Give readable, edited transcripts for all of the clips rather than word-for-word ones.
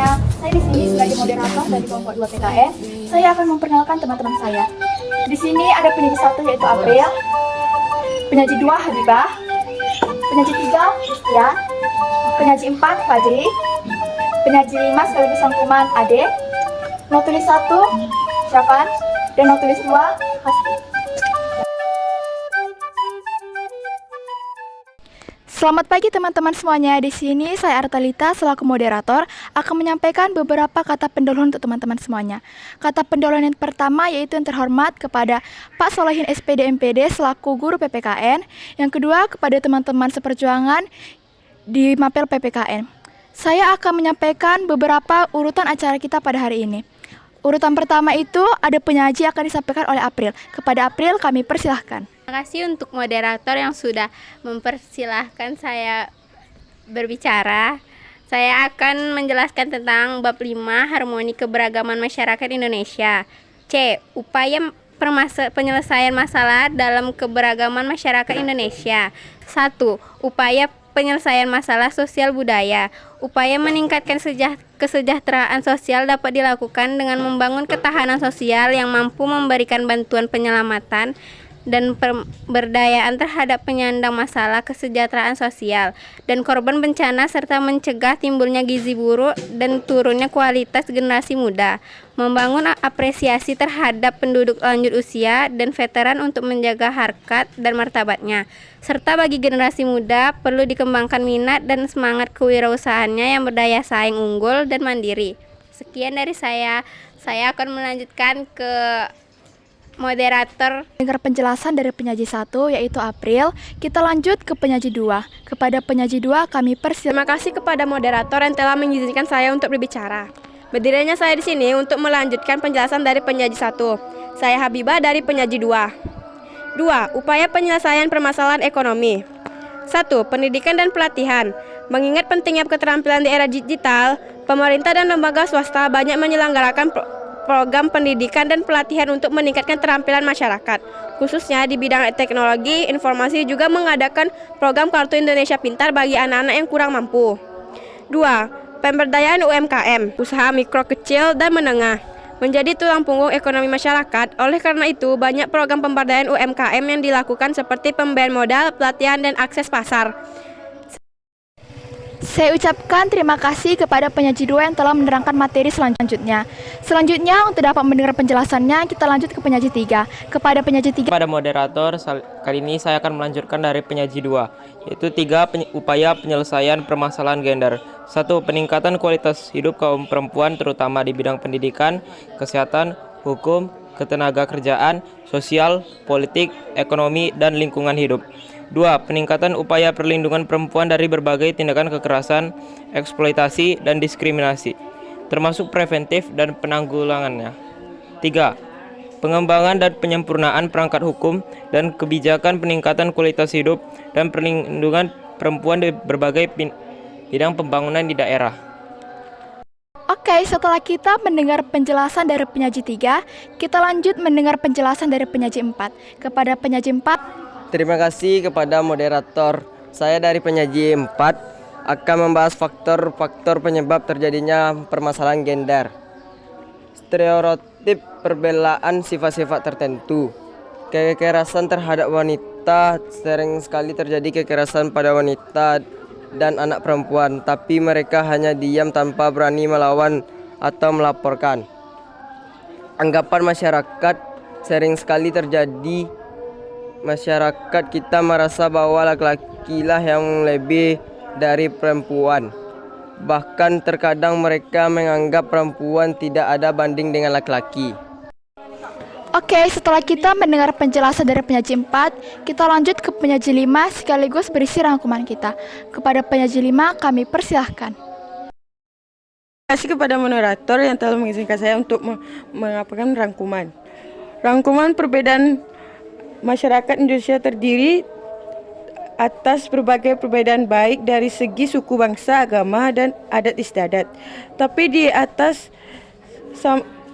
semuanya, saya di sini sebagai moderator dari kelompok 2 PKN. Saya akan memperkenalkan teman-teman saya. Di sini ada penyaji 1 yaitu April, penyaji 2 Habibah, penyaji 3 Christian, penyaji 4 Fajri, penyaji 5 sekaligus rangkuman Ade, notulis 1 Syafan, dan notulis 2 Hasti. Selamat pagi teman-teman semuanya. Di sini saya Artalita selaku moderator akan menyampaikan beberapa kata pendahuluan untuk teman-teman semuanya. Kata pendahuluan yang pertama yaitu yang terhormat kepada Pak Solahin SPD MPD selaku guru PPKN. Yang kedua kepada teman-teman seperjuangan di Mapel PPKN. Saya akan menyampaikan beberapa urutan acara kita pada hari ini. Urutan pertama itu ada penyaji akan disampaikan oleh April. Kepada April kami persilahkan. Terima kasih untuk moderator yang sudah mempersilahkan saya berbicara. Saya akan menjelaskan tentang bab 5 harmoni keberagaman masyarakat Indonesia. C. Upaya penyelesaian masalah dalam keberagaman masyarakat Indonesia. 1. Upaya penyelesaian masalah sosial budaya. Upaya meningkatkan kesejahteraan sosial dapat dilakukan dengan membangun ketahanan sosial yang mampu memberikan bantuan penyelamatan dan pemberdayaan terhadap penyandang masalah kesejahteraan sosial dan korban bencana serta mencegah timbulnya gizi buruk dan turunnya kualitas generasi muda. Membangun apresiasi terhadap penduduk lanjut usia dan veteran untuk menjaga harkat dan martabatnya. Serta bagi generasi muda perlu dikembangkan minat dan semangat kewirausahaannya yang berdaya saing unggul dan mandiri. Sekian dari saya akan melanjutkan ke moderator. Dengar penjelasan dari penyaji 1 yaitu April, kita lanjut ke penyaji 2. Kepada penyaji 2 kami Terima kasih kepada moderator yang telah mengizinkan saya untuk berbicara. Berdirinya saya di sini untuk melanjutkan penjelasan dari penyaji 1. Saya Habibah dari penyaji 2. 2. Upaya penyelesaian permasalahan ekonomi. 1. Pendidikan dan pelatihan. Mengingat pentingnya keterampilan di era digital, pemerintah dan lembaga swasta banyak menyelenggarakan program pendidikan dan pelatihan untuk meningkatkan keterampilan masyarakat, khususnya di bidang teknologi informasi, juga mengadakan program Kartu Indonesia Pintar bagi anak-anak yang kurang mampu. 2. Pemberdayaan UMKM, usaha mikro, kecil, dan menengah, menjadi tulang punggung ekonomi masyarakat. Oleh karena itu, banyak program pemberdayaan UMKM yang dilakukan seperti pemberian modal, pelatihan, dan akses pasar. Saya ucapkan terima kasih kepada penyaji 2 yang telah menerangkan materi selanjutnya. Selanjutnya, untuk dapat mendengar penjelasannya, kita lanjut ke penyaji 3. Kepada penyaji 3. Kepada moderator, kali ini saya akan melanjutkan dari penyaji 2, yaitu 3 upaya penyelesaian permasalahan gender. 1. Peningkatan kualitas hidup kaum perempuan terutama di bidang pendidikan, kesehatan, hukum, ketenagakerjaan, sosial, politik, ekonomi, dan lingkungan hidup. 2. Peningkatan upaya perlindungan perempuan dari berbagai tindakan kekerasan, eksploitasi, dan diskriminasi, termasuk preventif dan penanggulangannya. 3. Pengembangan dan penyempurnaan perangkat hukum dan kebijakan peningkatan kualitas hidup dan perlindungan perempuan di berbagai bidang pembangunan di daerah. Oke, setelah kita mendengar penjelasan dari penyaji 3, kita lanjut mendengar penjelasan dari penyaji 4. Kepada penyaji 4, terima kasih kepada moderator. Saya dari penyaji 4 akan membahas faktor-faktor penyebab terjadinya permasalahan gender. Stereotip perbelaan sifat-sifat tertentu. Kekerasan terhadap wanita, sering sekali terjadi kekerasan pada wanita dan anak perempuan, tapi mereka hanya diam tanpa berani melawan atau melaporkan. Anggapan masyarakat sering sekali terjadi. Masyarakat kita merasa bahwa laki-lakilah yang lebih dari perempuan. Bahkan terkadang mereka menganggap perempuan tidak ada banding dengan laki-laki. Oke, setelah kita mendengar penjelasan dari penyaji 4, kita lanjut ke penyaji 5 sekaligus berisi rangkuman kita. Kepada penyaji 5 kami persilahkan. Terima kasih kepada moderator yang telah mengizinkan saya untuk mengapakan rangkuman. Rangkuman perbedaan masyarakat Indonesia terdiri atas berbagai perbedaan baik dari segi suku, bangsa, agama, dan adat istiadat. Tapi di atas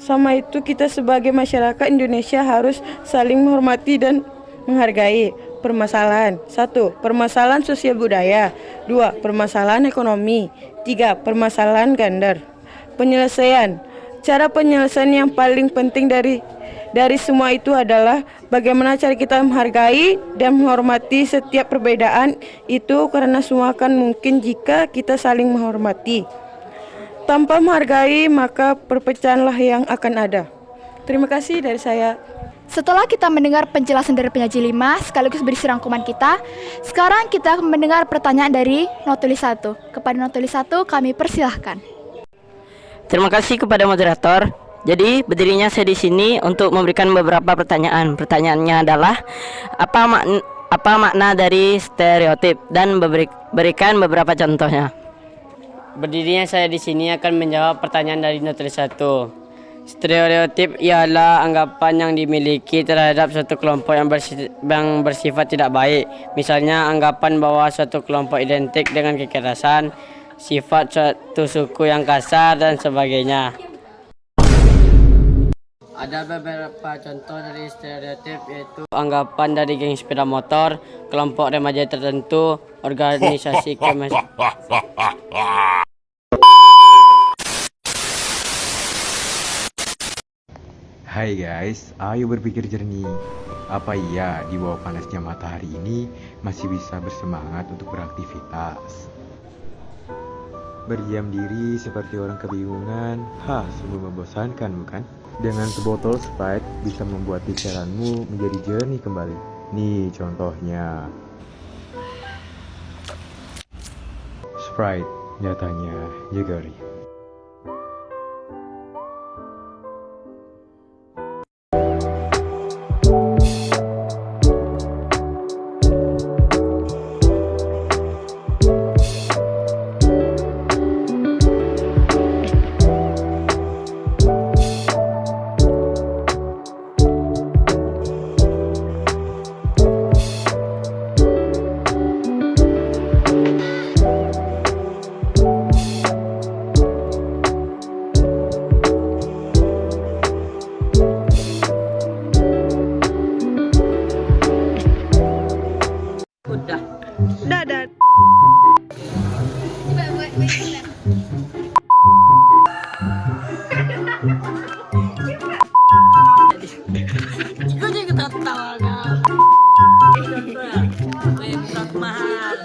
sama itu kita sebagai masyarakat Indonesia harus saling menghormati dan menghargai. Permasalahan. 1. Permasalahan sosial budaya. 2. Permasalahan ekonomi. 3. Permasalahan gender. penyelesaian. Cara penyelesaian yang paling penting dari semua itu adalah bagaimana cara kita menghargai dan menghormati setiap perbedaan itu, karena semua akan mungkin jika kita saling menghormati. Tanpa menghargai, maka perpecahanlah yang akan ada. Terima kasih dari saya. Setelah kita mendengar penjelasan dari penyaji 5 sekaligus berisi rangkuman kita, sekarang kita akan mendengar pertanyaan dari Notulis 1. Kepada Notulis 1 kami persilahkan. Terima kasih kepada moderator. Jadi berdirinya saya di sini untuk memberikan beberapa pertanyaan. Pertanyaannya adalah apa makna dari stereotip dan berikan beberapa contohnya. Berdirinya saya di sini akan menjawab pertanyaan dari Notulis 1. Stereotip ialah anggapan yang dimiliki terhadap suatu kelompok yang bersifat tidak baik. Misalnya anggapan bahwa suatu kelompok identik dengan kekerasan, sifat suatu suku yang kasar, dan sebagainya. Ada beberapa contoh dari stereotip, yaitu anggapan dari geng sepeda motor, kelompok remaja tertentu, organisasi Hai guys, ayo berpikir jernih. Apa iya di bawah panasnya matahari ini masih bisa bersemangat untuk beraktivitas? Berdiam diri seperti orang kebingungan, sungguh membosankan bukan? Dengan sebotol Sprite bisa membuat pikiranmu menjadi jernih kembali. Nih contohnya. Sprite nyatanya jegari. Dadah. Mahal.